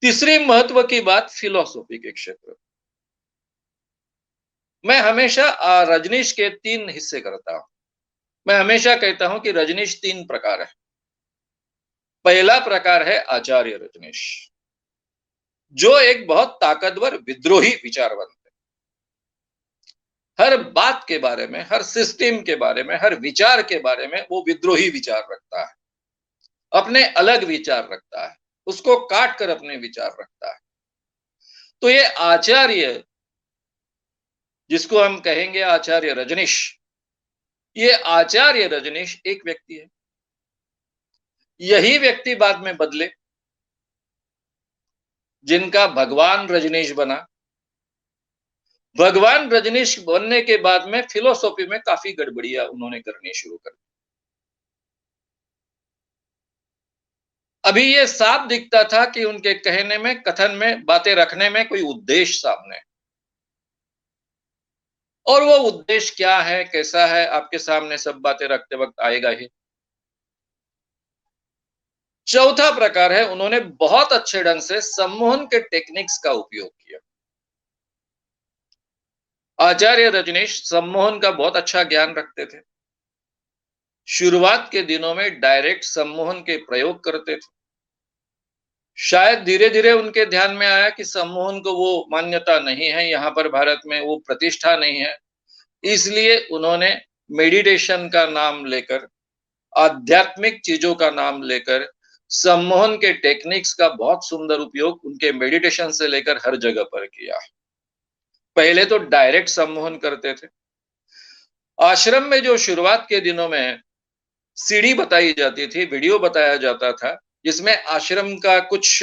तीसरी महत्व की बात फिलॉसफी के क्षेत्र। मैं हमेशा रजनीश के 3 हिस्से करता हूँ। मैं हमेशा कहता हूँ कि रजनीश 3 प्रकार है। पहला प्रकार है आचार्य रजनीश, जो एक बहुत ताकतवर विद्रोही विचारवंत है। हर बात के बारे में, हर सिस्टम के बारे में, हर विचार के बारे में वो विद्रोही विचार रखता है। अपने अलग विचार रखता है, उसको काट कर अपने विचार रखता है। तो ये आचार्य, जिसको हम कहेंगे आचार्य रजनीश, ये आचार्य रजनीश एक व्यक्ति है। यही व्यक्ति बाद में बदले, जिनका भगवान रजनीश बना। भगवान रजनीश बनने के बाद में फिलोसॉफी में काफी गड़बड़ियां उन्होंने करनी शुरू कर दी। अभी ये साफ दिखता था कि उनके कहने में, कथन में, बातें रखने में कोई उद्देश्य सामने, और वो उद्देश्य क्या है, कैसा है, आपके सामने सब बातें रखते वक्त आएगा ही। चौथा प्रकार है, उन्होंने बहुत अच्छे ढंग से सम्मोहन के टेक्निक्स का उपयोग किया। आचार्य रजनीश सम्मोहन का बहुत अच्छा ज्ञान रखते थे। शुरुआत के दिनों में डायरेक्ट सम्मोहन के प्रयोग करते थे। शायद धीरे-धीरे उनके ध्यान में आया कि सम्मोहन को वो मान्यता नहीं है, यहाँ पर भारत में वो प्रतिष्ठा नहीं है। इसलिए उन्होंने मेडिटेशन का नाम लेकर, आध्यात्मिक चीजों का नाम लेकर, सम्मोहन के टेक्निक्स का बहुत सुंदर उपयोग उनके मेडिटेशन से लेकर हर जगह पर किया। पहले तो डायरेक्ट सम्मोहन करते थे। आश्रम में जो शुरुआत के दिनों में सीडी बताई जाती थी, वीडियो बताया जाता था, जिसमें आश्रम का कुछ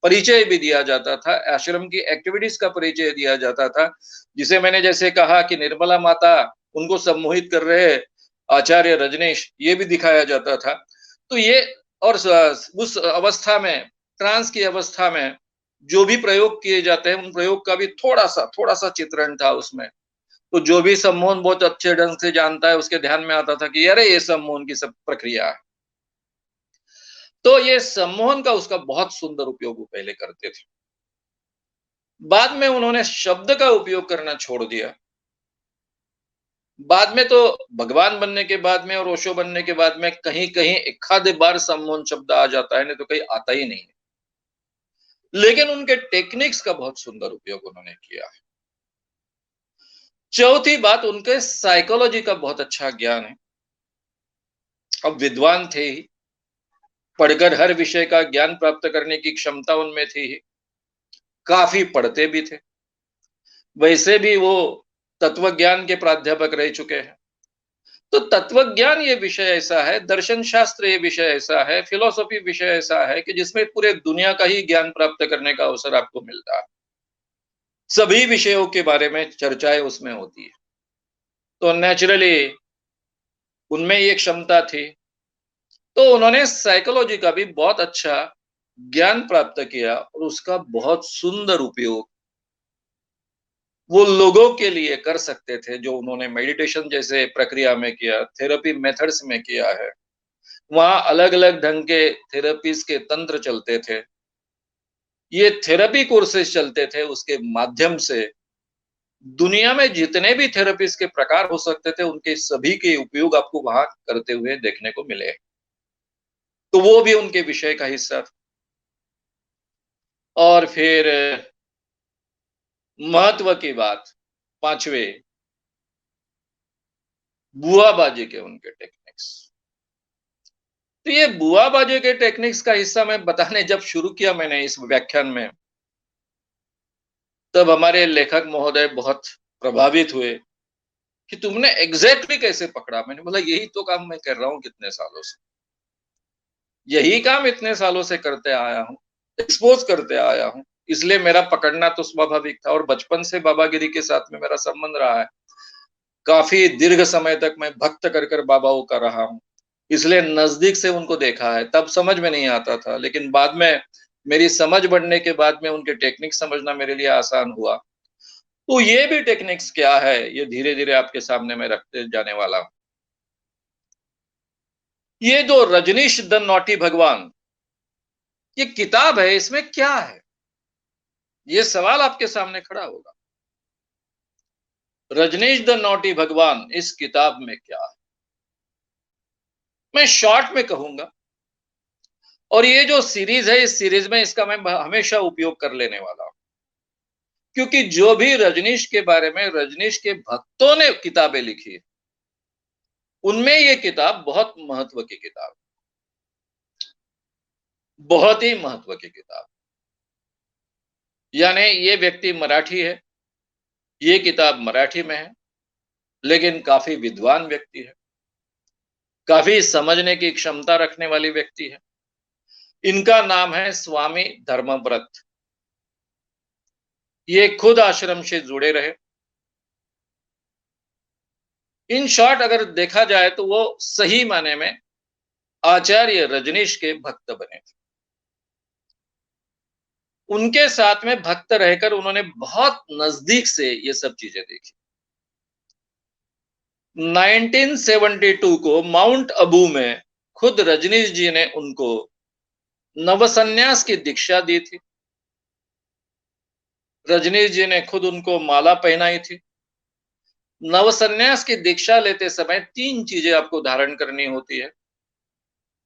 परिचय भी दिया जाता था, आश्रम की एक्टिविटीज का परिचय दिया जाता था, जिसे मैंने जैसे कहा कि निर्मला माता उनको सम्मोहित कर रहे आचार्य रजनीश, ये भी दिखाया जाता था। तो ये, और उस अवस्था में, ट्रांस की अवस्था में जो भी प्रयोग किए जाते हैं, उन प्रयोग का भी थोड़ा सा चित्रण था उसमें। तो जो भी सम्मोहन बहुत अच्छे ढंग से जानता है, उसके ध्यान में आता था कि अरे ये सम्मोहन की सब प्रक्रिया है। तो ये सम्मोहन का उसका बहुत सुंदर उपयोग वो पहले करते थे। बाद में उन्होंने शब्द का उपयोग करना छोड़ दिया। बाद में तो भगवान बनने के बाद में और ओशो बनने के बाद में कहीं-कहीं एक-आध बार सम्मोहन शब्द आ जाता है, नहीं तो कहीं आता ही नहीं है। लेकिन उनके टेक्निक्स का बहुत सुंदर उपयोग उन्होंने किया है। चौथी बात, उनके साइकोलॉजी का बहुत अच्छा ज्ञान है। अब विद्वान थे ही, पढ़कर हर विषय का ज्ञान प्राप्त करने की क्षमता उनमें थी ही, काफी पढ़ते भी थे। वैसे भी वो तत्व ज्ञान के प्राध्यापक रह चुके हैं। तो तत्व ज्ञान ये विषय ऐसा है, दर्शन शास्त्र ये विषय ऐसा है, फिलॉसफी विषय ऐसा है कि जिसमें पूरे दुनिया का ही ज्ञान प्राप्त करने का अवसर आपको मिलता है। सभी विषयों के बारे में चर्चाएं उसमें होती है। तो नेचुरली उनमें ये क्षमता थी। तो उन्होंने साइकोलॉजी का भी बहुत अच्छा ज्ञान प्राप्त किया और उसका बहुत सुंदर उपयोग वो लोगों के लिए कर सकते थे, जो उन्होंने मेडिटेशन जैसे प्रक्रिया में किया, थेरेपी मेथड्स में किया है। वहाँ अलग-अलग ढंग के थेरेपीज के तंत्र चलते थे। ये थेरेपी कोर्सेज चलते थे, उसके माध्यम से दुनिया में जितने भी थेरेपीज के प्रकार हो सकते थे, उनके सभी के उपयोग आपको वहाँ करते हुए देखने को मिले। तो वो भी उनके विषय का हिस्सा था। और फिर महत्व की बात, 5वें, बुआबाजी के उनके टेक्निक्स। तो ये बुआबाजी के टेक्निक्स का हिस्सा मैं बताने जब शुरू किया मैंने इस व्याख्यान में, तब हमारे लेखक महोदय बहुत प्रभावित हुए कि तुमने एग्जैक्टली कैसे पकड़ा। मैंने बोला यही तो काम मैं कर रहा हूँ कितने सालों से, यही काम इतने सालों से करते आया हूँ, एक्सपोज करते आया हूँ, इसलिए मेरा पकड़ना तो स्वाभाविक था। और बचपन से बाबागिरी के साथ में मेरा संबंध रहा है, काफी दीर्घ समय तक मैं भक्त कर कर बाबाओं का रहा हूँ, इसलिए नजदीक से उनको देखा है। तब समझ में नहीं आता था, लेकिन बाद में मेरी समझ बढ़ने के बाद में उनके टेक्निक समझना मेरे लिए आसान हुआ। तो ये भी टेक्निक्स क्या है, ये धीरे-धीरे आपके सामने मैं रखते जाने वाला हूँ। ये जो रजनीश द नॉटी भगवान, ये किताब है, इसमें क्या है? ये सवाल आपके सामने खड़ा होगा। रजनीश द नॉटी भगवान इस किताब में क्या है? मैं शॉर्ट में कहूंगा, और ये जो सीरीज है, इस सीरीज में इसका मैं हमेशा उपयोग कर लेने वाला हूं, क्योंकि जो भी रजनीश के बारे में रजनीश के भक्तों ने किताबें लिखी है, उनमें ये किताब बहुत महत्व की किताब, बहुत ही महत्व की किताब। यानी ये व्यक्ति मराठी है, ये किताब मराठी में है, लेकिन काफी विद्वान व्यक्ति है, काफी समझने की क्षमता रखने वाली व्यक्ति है। इनका नाम है स्वामी धर्मव्रत। ये खुद आश्रम से जुड़े रहे। इन शॉर्ट अगर देखा जाए तो वो सही माने में आचार्य रजनीश के भक्त बने थे। उनके साथ में भक्त रहकर उन्होंने बहुत नजदीक से ये सब चीजें देखी। 1972 को माउंट अबू में खुद रजनीश जी ने उनको नवसन्यास की दीक्षा दी थी। रजनीश जी ने खुद उनको माला पहनाई थी। नवसन्यास की दीक्षा लेते समय 3 चीजें आपको धारण करनी होती है।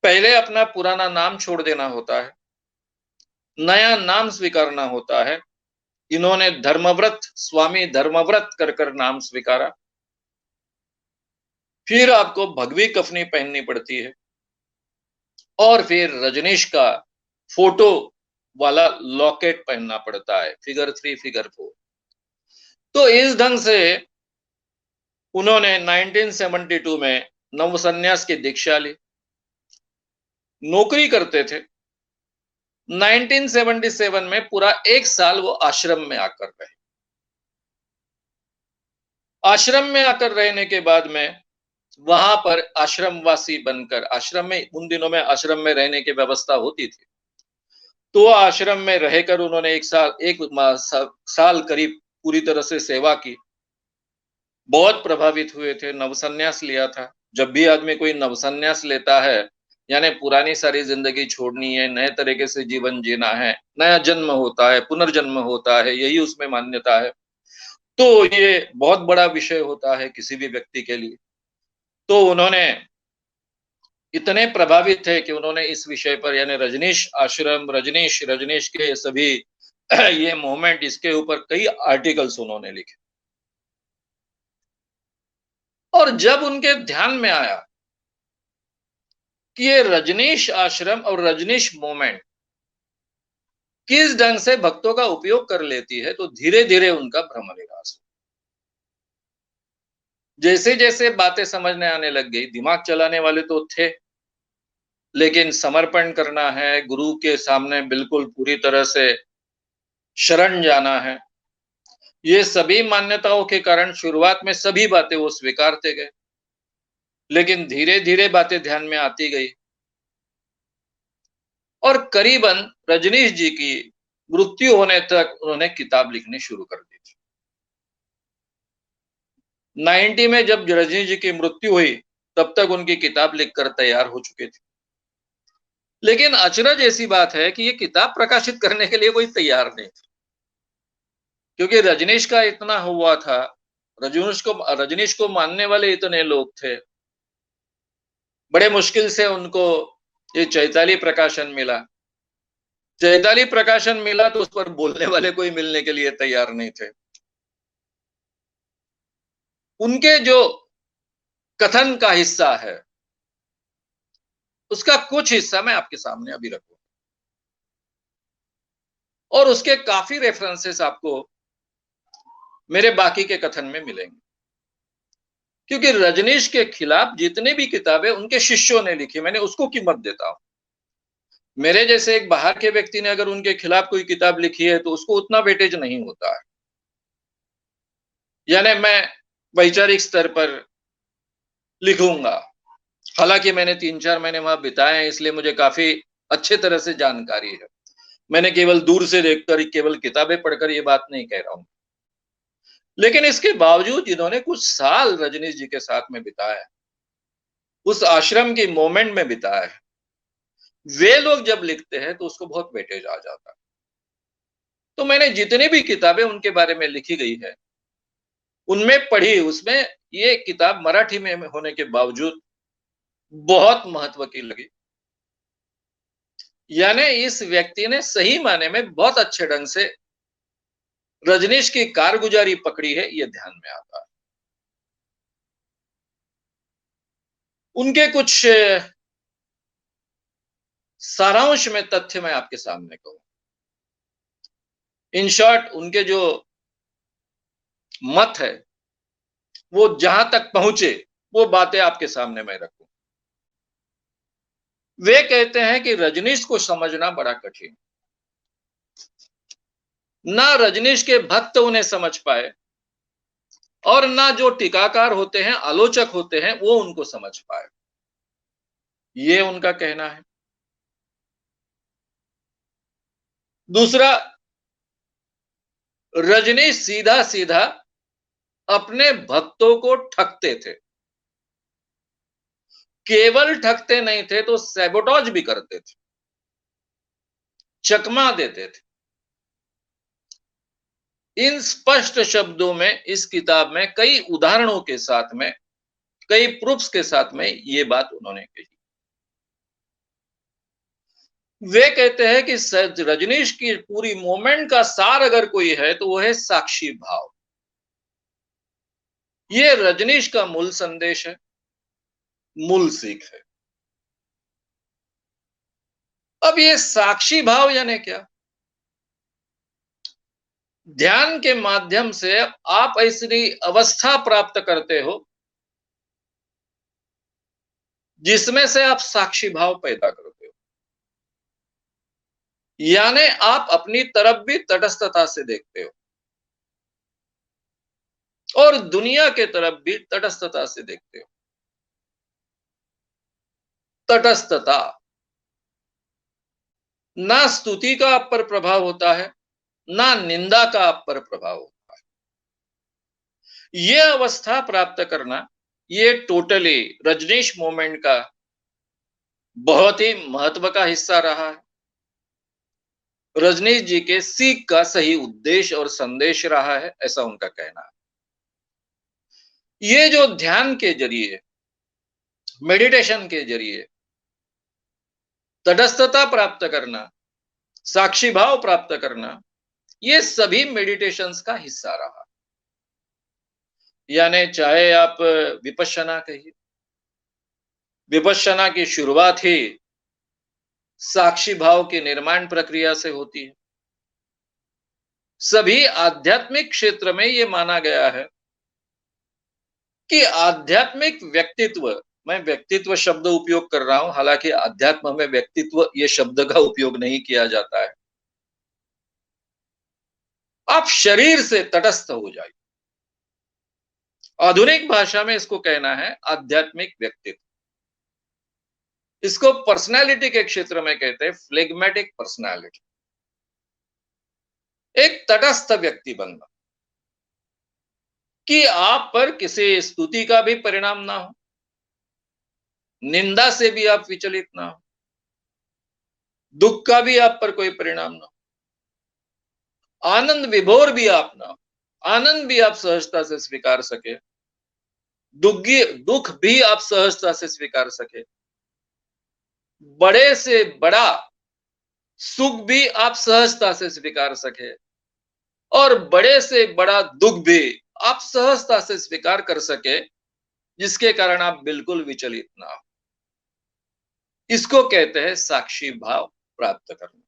पहले अपना पुराना नाम छोड़ देना होता है, नया नाम स्वीकारना होता है। इन्होंने धर्मव्रत, स्वामी धर्मव्रत कर कर नाम स्वीकारा। फिर आपको भगवी कफनी पहननी पड़ती है, और फिर रजनीश का फोटो वाला लॉकेट पहनना पड़ता है, फिगर 3 फिगर 4। तो इस ढंग से उन्होंने 1972 में नवसन्यास की दीक्षा ली। नौकरी करते थे। 1977 में पूरा 1 साल वो आश्रम में आकर रहे। आश्रम में आकर रहने के बाद में वहां पर आश्रमवासी बनकर, आश्रम में उन दिनों में आश्रम में रहने की व्यवस्था होती थी, तो आश्रम में रहकर उन्होंने 1 साल करीब पूरी तरह से सेवा की। बहुत प्रभावित हुए थे, नवसन्यास लिया था। जब भी आदमी कोई नवसन्यास लेता है, यानी पुरानी सारी जिंदगी छोड़नी है, नए तरीके से जीवन जीना है, नया जन्म होता है, पुनर्जन्म होता है, यही उसमें मान्यता है। तो ये बहुत बड़ा विषय होता है किसी भी व्यक्ति के लिए। तो उन्होंने इतने प्रभावित थे कि उन्होंने इस विषय पर, यानी रजनीश आश्रम, रजनीश रजनीश के सभी ये मूवमेंट, इसके ऊपर कई आर्टिकल्स उन्होंने लिखे। और जब उनके ध्यान में आया कि ये रजनीश आश्रम और रजनीश मूवमेंट किस ढंग से भक्तों का उपयोग कर लेती है, तो धीरे धीरे उनका भ्रम विकास। जैसे जैसे बातें समझने आने लग गई, दिमाग चलाने वाले तो थे, लेकिन समर्पण करना है, गुरु के सामने बिल्कुल पूरी तरह से शरण जाना है, ये सभी मान्यताओं के कारण शुरुआत में सभी बातें वो स्वीकारते गए, लेकिन धीरे धीरे बातें ध्यान में आती गई, और करीबन रजनीश जी की मृत्यु होने तक उन्होंने किताब लिखनी शुरू कर दी थी। 90 में जब रजनीश जी की मृत्यु हुई, तब तक उनकी किताब लिखकर तैयार हो चुके थे। लेकिन अचरज ऐसी बात है कि ये किताब प्रकाशित करने के लिए कोई तैयार नहीं था, क्योंकि रजनीश का इतना हुआ था, रजनीश को मानने वाले इतने लोग थे। बड़े मुश्किल से उनको ये चैताली प्रकाशन मिला। चैताली प्रकाशन मिला तो उस पर बोलने वाले कोई मिलने के लिए तैयार नहीं थे। उनके जो कथन का हिस्सा है, उसका कुछ हिस्सा मैं आपके सामने अभी रखूं, और उसके काफी रेफरेंसेस आपको मेरे बाकी के कथन में मिलेंगे। क्योंकि रजनीश के खिलाफ जितने भी किताबें उनके शिष्यों ने लिखी, मैंने उसको कीमत देता हूं। मेरे जैसे एक बाहर के व्यक्ति ने अगर उनके खिलाफ कोई किताब लिखी है, तो उसको उतना वेटेज नहीं होता है। यानी मैं वैचारिक स्तर पर लिखूंगा, हालांकि मैंने 3-4 महीने वहां बिताए हैं, इसलिए मुझे काफी अच्छे तरह से जानकारी है। मैंने केवल दूर से देखकर, केवल किताबें पढ़कर ये बात नहीं कह रहा हूं। लेकिन इसके बावजूद जिन्होंने कुछ साल रजनीश जी के साथ में बिताया, उस आश्रम की मोमेंट में बिताया है, वे लोग जब लिखते हैं तो उसको बहुत वेटेज आ जाता है। तो मैंने जितनी भी किताबें उनके बारे में लिखी गई है, उनमें पढ़ी, उसमें ये किताब मराठी में होने के बावजूद बहुत महत्व की लगी। यानी इस व्यक्ति ने सही मायने में बहुत अच्छे ढंग से रजनीश की कारगुजारी पकड़ी है, ये ध्यान में आता है। उनके कुछ सारांश में तथ्य मैं आपके सामने कहूँ। इन शॉर्ट उनके जो मत है, वो जहां तक पहुंचे, वो बातें आपके सामने मैं रखूं। वे कहते हैं कि रजनीश को समझना बड़ा कठिन, ना रजनीश के भक्त उन्हें समझ पाए और ना जो टीकाकार होते हैं, आलोचक होते हैं, वो उनको समझ पाए। ये उनका कहना है। दूसरा, रजनीश सीधा सीधा अपने भक्तों को ठगते थे। केवल ठगते नहीं थे तो सैबोटाज भी करते थे, चकमा देते थे। इन स्पष्ट शब्दों में इस किताब में कई उदाहरणों के साथ में, कई प्रूफ्स के साथ में ये बात उन्होंने कही। वे कहते हैं कि रजनीश की पूरी मूवमेंट का सार अगर कोई है तो वो है साक्षी भाव। ये रजनीश का मूल संदेश है, मूल सीख है। अब ये साक्षी भाव यानी क्या? ध्यान के माध्यम से आप ऐसी अवस्था प्राप्त करते हो जिसमें से आप साक्षी भाव पैदा करते हो, यानी आप अपनी तरफ भी तटस्थता से देखते हो और दुनिया के तरफ भी तटस्थता से देखते हो। तटस्थता, ना स्तुति का आप पर प्रभाव होता है, ना निंदा का आप पर प्रभाव होता है। ये अवस्था प्राप्त करना, ये टोटली रजनीश मूवमेंट का बहुत ही महत्व का हिस्सा रहा है। रजनीश जी के सीख का सही उद्देश्य और संदेश रहा है, ऐसा उनका कहना है। ये जो ध्यान के जरिए, मेडिटेशन के जरिए तटस्थता प्राप्त करना, साक्षी भाव प्राप्त करना, ये सभी मेडिटेशंस का हिस्सा रहा। यानी चाहे आप विपश्यना कहिए, विपश्यना की शुरुआत ही साक्षी भाव की निर्माण प्रक्रिया से होती है। सभी आध्यात्मिक क्षेत्र में ये माना गया है कि आध्यात्मिक व्यक्तित्व, मैं व्यक्तित्व शब्द उपयोग कर रहा हूं, हालांकि आध्यात्म में व्यक्तित्व ये शब्द का उपयोग नहीं किया जाता है। आप शरीर से तटस्थ हो जाइए। आधुनिक भाषा में इसको कहना है आध्यात्मिक व्यक्तित्व। इसको पर्सनालिटी के क्षेत्र में कहते हैं फ्लेग्मेटिक पर्सनालिटी। एक तटस्थ व्यक्ति बनना कि आप पर किसी स्तुति का भी परिणाम ना हो, निंदा से भी आप विचलित ना हो, दुख का भी आप पर कोई परिणाम ना हो, आनंद विभोर भी आप ना हो, आनंद भी आप सहजता से स्वीकार सके, दुख भी आप सहजता से स्वीकार सके, बड़े से बड़ा सुख भी आप सहजता से स्वीकार सके और बड़े से बड़ा दुख भी आप सहजता से स्वीकार कर सके, जिसके कारण आप बिल्कुल विचलित ना हो। इसको कहते हैं साक्षी भाव प्राप्त करना।